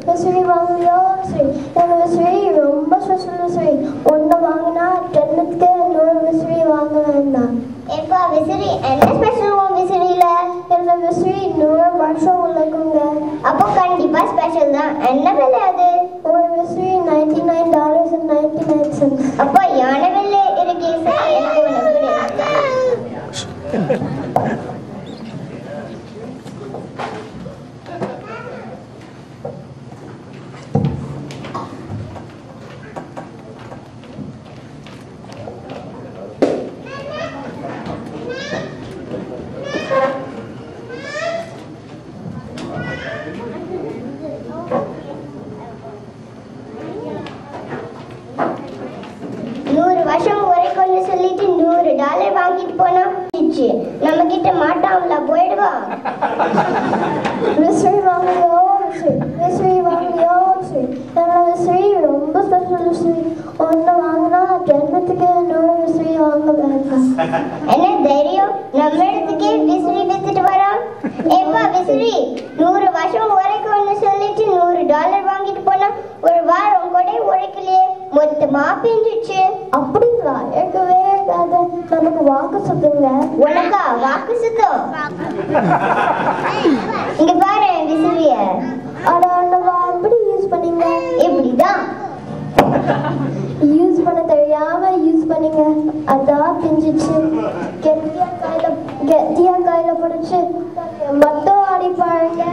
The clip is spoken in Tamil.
விசிறி வாங்குவியோ விசிறி எனக்கு விசிறி ரொம்ப ஸ்பெஷல் விசிறி ஒன்று வாங்கினா 10க்கு 100 விசிறி வாங்க வேண்டாம். எப்பா விசிறி என்ன ஸ்பெஷல் உன் விசிறியில? இந்த விசிறி 100 வருஷம் உள்ளக்குங்க. அப்போ கண்டிப்பா ஸ்பெஷல் தான். என்ன விலை அது? ஒரு விசிறி $99.99. அப்போ யானை விலை இருக்கு. எனக்கு ஒன்று கொடு. சொல்லிட்டு $100 வாங்கிட்டு போனா நம்ம கிட்ட மாட்டாம்ல, போயிடுவா. விசிறி வாங்குவியோ விசிறி வாங்குவியோ விசிறி என்னோட விசிறி ரொம்ப ஸ்பெஷல் விசிறி ஒன்று வாங்கினா 10க்கு 100 விசிறி வாங்க வேண்டாம். என்ன தைரியம் நம்ம இடத்துக்கே விசிறி வித்துட்டு வரோம். ஏப்பா விசிறி 100 வருஷம் வரைக்கும் ஒன்று சொல்லிட்டு $100 வாங்கிட்டு போனா ஒரு வாரம் கூட உழைக்கலையே, மொத்தமா பிஞ்சிச்சு. அப்படிங்களா? ஏற்கவே இருக்காது. நமக்கு வாக்கு சுத்துங்க. உனக்கா வாக்கு சுத்தம்? இங்க பாரு விசிறிய. அட அண்ணவா, எப்படி யூஸ் பண்ணீங்க? இப்படிதான் யூஸ் பண்ண தெரியாம யூஸ் பண்ணீங்க, அதான் பிஞ்சிச்சு. கெட்டியா கையில பிடிச்சு மட்டும் ஆடி பாருங்க.